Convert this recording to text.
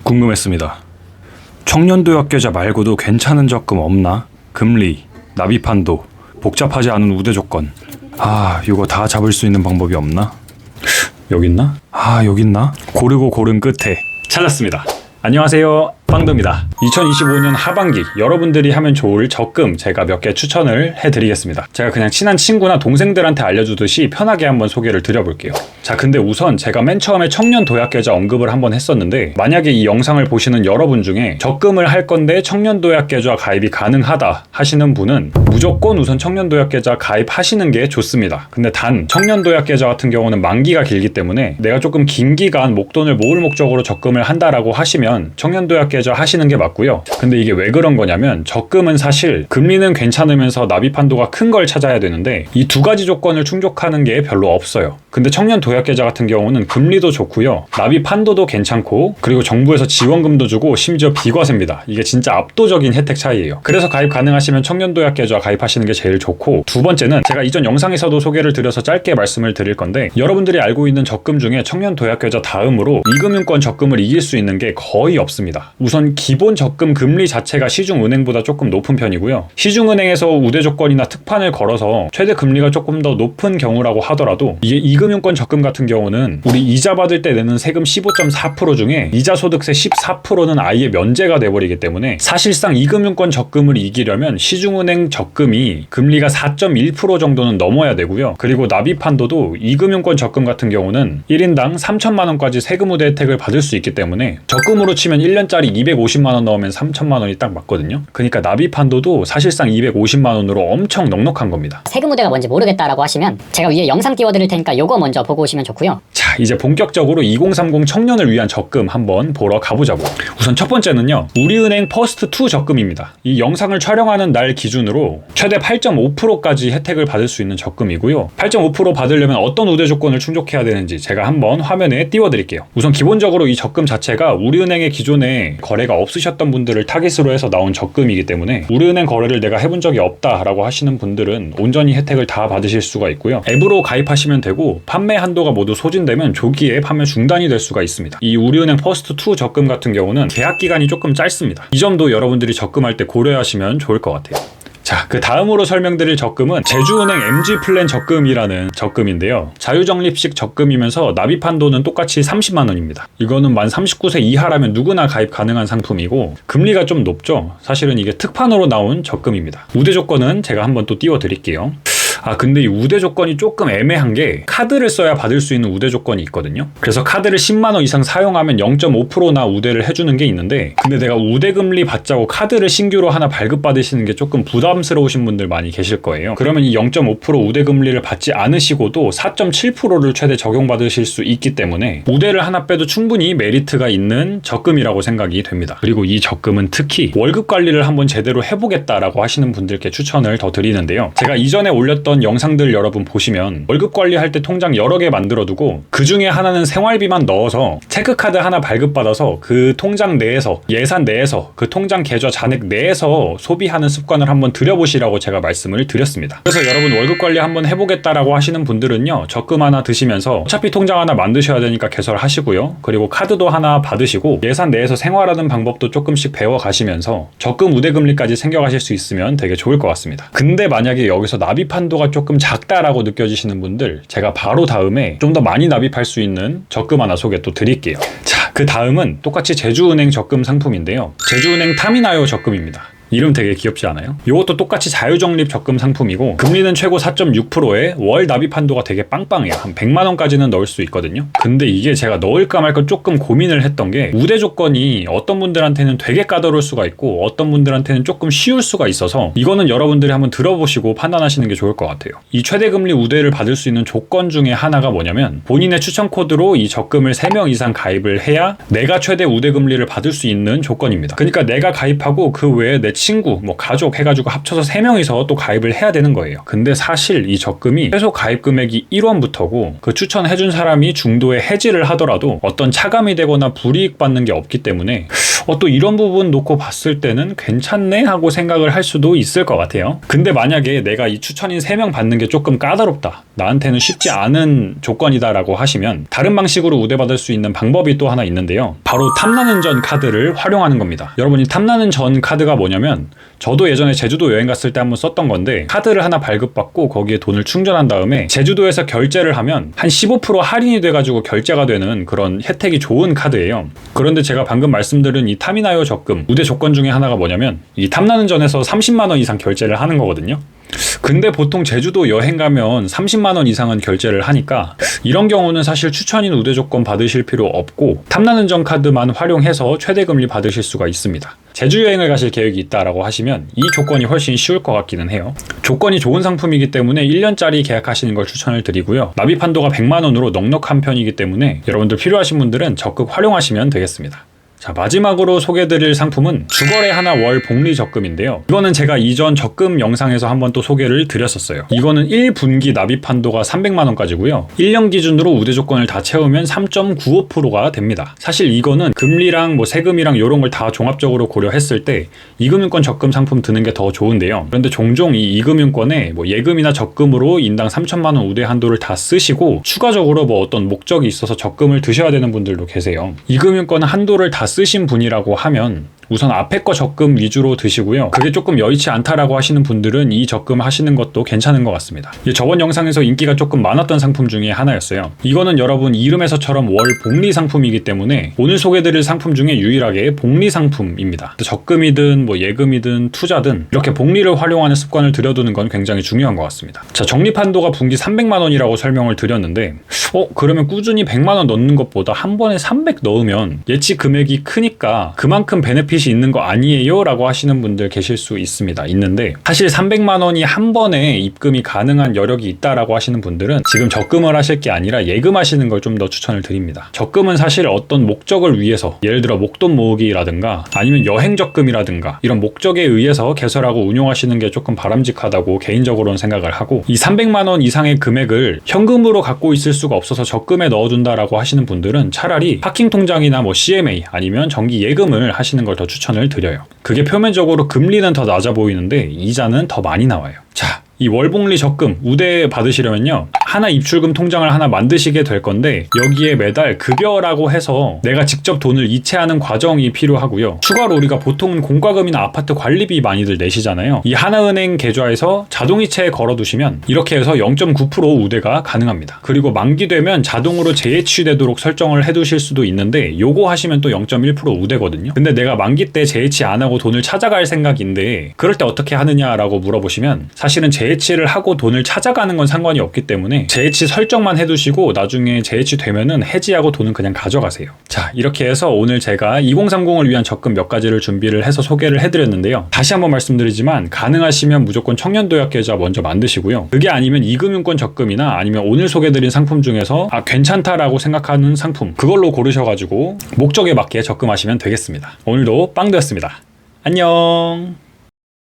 궁금했습니다. 청년도약 계좌 말고도 괜찮은 적금 없나? 금리, 납입한도, 복잡하지 않은 우대 조건. 이거 다 잡을 수 있는 방법이 없나? 여기 있나? 여기 있나? 고르고 고른 끝에 찾았습니다. 안녕하세요, 빵도입니다. 2025년 하반기 여러분들이 하면 좋을 적금 제가 몇 개 추천을 해드리겠습니다. 제가 그냥 친한 친구나 동생들한테 알려주듯이 편하게 한번 소개를 드려볼게요. 자, 근데 우선 제가 맨 처음에 청년 도약 계좌 언급을 한번 했었는데, 만약에 이 영상을 보시는 여러분 중에 적금을 할 건데 청년 도약 계좌 가입이 가능하다 하시는 분은 무조건 우선 청년 도약 계좌 가입하시는 게 좋습니다. 근데 단 청년 도약 계좌 같은 경우는 만기가 길기 때문에 내가 조금 긴 기간 목돈을 모을 목적으로 적금을 한다라고 하시면 청년 도약 계좌 하시는 게 맞고요. 근데 이게 왜 그런 거냐면, 적금은 사실 금리는 괜찮으면서 납입 한도가 큰 걸 찾아야 되는데 이 두 가지 조건을 충족하는 게 별로 없어요. 근데 청년 도약 계좌 같은 경우는 금리도 좋고요, 납입 한도도 괜찮고, 그리고 정부에서 지원금도 주고 심지어 비과세입니다. 이게 진짜 압도적인 혜택 차이예요. 그래서 가입 가능하시면 청년 도약 계좌 가입하시는 게 제일 좋고, 두 번째는 제가 이전 영상에서도 소개를 드려서 짧게 말씀을 드릴 건데, 여러분들이 알고 있는 적금 중에 청년 도약 계좌 다음으로 이금융권 적금을 이길 수 있는 게 거의 없습니다. 우선 기본 적금 금리 자체가 시중은행보다 조금 높은 편이고요. 시중은행에서 우대 조건이나 특판을 걸어서 최대 금리가 조금 더 높은 경우라고 하더라도, 이게 이금융권 적금 같은 경우는 우리 이자 받을 때 내는 세금 15.4% 중에 이자 소득세 14%는 아예 면제가 돼버리기 때문에 사실상 이금융권 적금을 이기려면 시중은행 적금이 금리가 4.1% 정도는 넘어야 되고요. 그리고 납입 한도도 이금융권 적금 같은 경우는 1인당 3천만 원까지 세금 우대 혜택을 받을 수 있기 때문에 적금으로 치면 1년짜리 250만 원 넣으면 3천만 원이 딱 맞거든요. 그러니까 납입 한도도 사실상 250만 원으로 엄청 넉넉한 겁니다. 세금 우대가 뭔지 모르겠다라고 하시면 제가 위에 영상 띄워드릴 테니까 요거 먼저 보고 오시면 좋고요. 자, 이제 본격적으로 2030 청년을 위한 적금 한번 보러 가보자고. 우선 첫 번째는요, 우리은행 퍼스트2 적금입니다. 이 영상을 촬영하는 날 기준으로 최대 8.5%까지 혜택을 받을 수 있는 적금이고요. 8.5% 받으려면 어떤 우대 조건을 충족해야 되는지 제가 한번 화면에 띄워드릴게요. 우선 기본적으로 이 적금 자체가 우리은행의 기존에 거래가 없으셨던 분들을 타깃으로 해서 나온 적금이기 때문에 우리은행 거래를 내가 해본 적이 없다라고 하시는 분들은 온전히 혜택을 다 받으실 수가 있고요. 앱으로 가입하시면 되고, 판매 한도가 모두 소진되면 조기에 판매 중단이 될 수가 있습니다. 이 우리은행 퍼스트2 적금 같은 경우는 계약 기간이 조금 짧습니다. 이 점도 여러분들이 적금할 때 고려하시면 좋을 것 같아요. 자, 그 다음으로 설명드릴 적금은 제주은행 MG플랜 적금이라는 적금인데요. 자유적립식 적금이면서 납입 한도는 똑같이 30만 원입니다. 이거는 만 39세 이하라면 누구나 가입 가능한 상품이고, 금리가 좀 높죠. 사실은 이게 특판으로 나온 적금입니다. 우대 조건은 제가 한번 또 띄워드릴게요. 근데 이 우대 조건이 조금 애매한 게, 카드를 써야 받을 수 있는 우대 조건이 있거든요. 그래서 카드를 10만 원 이상 사용하면 0.5%나 우대를 해주는 게 있는데, 근데 내가 우대 금리 받자고 카드를 신규로 하나 발급받으시는 게 조금 부담스러우신 분들 많이 계실 거예요. 그러면 이 0.5% 우대 금리를 받지 않으시고도 4.7%를 최대 적용받으실 수 있기 때문에 우대를 하나 빼도 충분히 메리트가 있는 적금이라고 생각이 됩니다. 그리고 이 적금은 특히 월급 관리를 한번 제대로 해보겠다라고 하시는 분들께 추천을 더 드리는데요. 제가 이전에 올렸던 영상들 여러분 보시면 월급 관리할 때 통장 여러 개 만들어두고 그 중에 하나는 생활비만 넣어서 체크카드 하나 발급받아서 그 통장 내에서, 예산 내에서, 그 통장 계좌 잔액 내에서 소비하는 습관을 한번 들여보시라고 제가 말씀을 드렸습니다. 그래서 여러분 월급 관리 한번 해보겠다라고 하시는 분들은요, 적금 하나 드시면서 어차피 통장 하나 만드셔야 되니까 개설하시고요, 그리고 카드도 하나 받으시고 예산 내에서 생활하는 방법도 조금씩 배워가시면서 적금 우대금리까지 챙겨가실 수 있으면 되게 좋을 것 같습니다. 근데 만약에 여기서 납입 한도가 조금 작다라고 느껴지시는 분들, 제가 바로 다음에 좀 더 많이 납입할 수 있는 적금 하나 소개 또 드릴게요. 자, 그 다음은 똑같이 제주은행 적금 상품인데요. 제주은행 타미나요 적금입니다. 이름 되게 귀엽지 않아요? 이것도 똑같이 자유적립 적금 상품이고, 금리는 최고 4.6%에 월 납입 한도가 되게 빵빵해요. 한 100만 원까지는 넣을 수 있거든요. 근데 이게 제가 넣을까 말까 조금 고민을 했던 게, 우대 조건이 어떤 분들한테는 되게 까다로울 수가 있고 어떤 분들한테는 조금 쉬울 수가 있어서, 이거는 여러분들이 한번 들어보시고 판단하시는 게 좋을 것 같아요. 이 최대 금리 우대를 받을 수 있는 조건 중에 하나가 뭐냐면, 본인의 추천 코드로 이 적금을 3명 이상 가입을 해야 내가 최대 우대 금리를 받을 수 있는 조건입니다. 그러니까 내가 가입하고 그 외에 내 친구, 가족 해가지고 합쳐서 3명이서 또 가입을 해야 되는 거예요. 근데 사실 이 적금이 최소 가입 금액이 1원부터고, 그 추천해준 사람이 중도에 해지를 하더라도 어떤 차감이 되거나 불이익 받는 게 없기 때문에 또 이런 부분 놓고 봤을 때는 괜찮네 하고 생각을 할 수도 있을 것 같아요. 근데 만약에 내가 이 추천인 3명 받는 게 조금 까다롭다, 나한테는 쉽지 않은 조건이다 라고 하시면 다른 방식으로 우대받을 수 있는 방법이 또 하나 있는데요. 바로 탐나는 전 카드를 활용하는 겁니다. 여러분, 이 탐나는 전 카드가 뭐냐면, 저도 예전에 제주도 여행 갔을 때 한번 썼던 건데, 카드를 하나 발급받고 거기에 돈을 충전한 다음에 제주도에서 결제를 하면 한 15% 할인이 돼가지고 결제가 되는 그런 혜택이 좋은 카드예요. 그런데 제가 방금 말씀드린 이 탐이나요 적금 우대 조건 중에 하나가 뭐냐면, 이 탐나는 전에서 30만 원 이상 결제를 하는 거거든요. 근데 보통 제주도 여행 가면 30만 원 이상은 결제를 하니까 이런 경우는 사실 추천인 우대 조건 받으실 필요 없고 탐나는 전 카드만 활용해서 최대 금리 받으실 수가 있습니다. 제주 여행을 가실 계획이 있다라고 하시면 이 조건이 훨씬 쉬울 것 같기는 해요. 조건이 좋은 상품이기 때문에 1년짜리 계약하시는 걸 추천을 드리고요. 납입 한도가 100만 원으로 넉넉한 편이기 때문에 여러분들 필요하신 분들은 적극 활용하시면 되겠습니다. 자, 마지막으로 소개해드릴 상품은 주거래 하나 월 복리 적금인데요. 이거는 제가 이전 적금 영상에서 한번 또 소개를 드렸었어요. 이거는 1분기 납입 한도가 300만 원까지고요. 1년 기준으로 우대 조건을 다 채우면 3.95%가 됩니다. 사실 이거는 금리랑 뭐 세금이랑 이런 걸 다 종합적으로 고려했을 때 이금융권 적금 상품 드는 게 더 좋은데요. 그런데 종종 이 이금융권에 뭐 예금이나 적금으로 인당 3천만 원 우대 한도를 다 쓰시고 추가적으로 뭐 어떤 목적이 있어서 적금을 드셔야 되는 분들도 계세요. 이금융권 한도를 다 쓰신 분이라고 하면 우선 앞에 거 적금 위주로 드시고요. 그게 조금 여의치 않다라고 하시는 분들은 이 적금 하시는 것도 괜찮은 것 같습니다. 저번 영상에서 인기가 조금 많았던 상품 중에 하나였어요. 이거는 여러분 이름에서처럼 월 복리 상품이기 때문에 오늘 소개드릴 상품 중에 유일하게 복리 상품입니다. 적금이든 뭐 예금이든 투자든 이렇게 복리를 활용하는 습관을 들여두는 건 굉장히 중요한 것 같습니다. 자, 적립 한도가 분기 300만 원이라고 설명을 드렸는데 그러면 꾸준히 100만 원 넣는 것보다 한 번에 300 넣으면 예치 금액이 크니까 그만큼 베네핏이 있는 거 아니에요? 라고 하시는 분들 계실 수 있는데 사실 300만 원이 한 번에 입금이 가능한 여력이 있다라고 하시는 분들은 지금 적금을 하실 게 아니라 예금하시는 걸 좀 더 추천을 드립니다. 적금은 사실 어떤 목적을 위해서, 예를 들어 목돈 모으기라든가 아니면 여행 적금이라든가 이런 목적에 의해서 개설하고 운용하시는 게 조금 바람직하다고 개인적으로는 생각을 하고, 이 300만 원 이상의 금액을 현금으로 갖고 있을 수가 없어서 적금에 넣어둔다라고 하시는 분들은 차라리 파킹 통장이나 뭐 CMA 아니면 정기 예금을 하시는 걸 더 추천을 드려요. 그게 표면적으로 금리는 더 낮아 보이는데 이자는 더 많이 나와요. 자, 이 월복리 적금 우대 받으시려면요, 하나 입출금 통장을 하나 만드시게 될 건데 여기에 매달 급여라고 해서 내가 직접 돈을 이체하는 과정이 필요하고요. 추가로 우리가 보통은 공과금이나 아파트 관리비 많이들 내시잖아요. 이 하나은행 계좌에서 자동이체에 걸어두시면 이렇게 해서 0.9% 우대가 가능합니다. 그리고 만기되면 자동으로 재해치되도록 설정을 해두실 수도 있는데 요거 하시면 또 0.1% 우대거든요. 근데 내가 만기 때 재해치 안 하고 돈을 찾아갈 생각인데 그럴 때 어떻게 하느냐라고 물어보시면 사실은 재해치를 하고 돈을 찾아가는 건 상관이 없기 때문에 재해치 설정만 해두시고 나중에 재해치 되면은 해지하고 돈은 그냥 가져가세요. 자, 이렇게 해서 오늘 제가 2030을 위한 적금 몇 가지를 준비를 해서 소개를 해드렸는데요. 다시 한번 말씀드리지만 가능하시면 무조건 청년도약 계좌 먼저 만드시고요. 그게 아니면 이금융권 적금이나 아니면 오늘 소개드린 상품 중에서 괜찮다라고 생각하는 상품 그걸로 고르셔가지고 목적에 맞게 적금하시면 되겠습니다. 오늘도 빵 되었습니다. 안녕.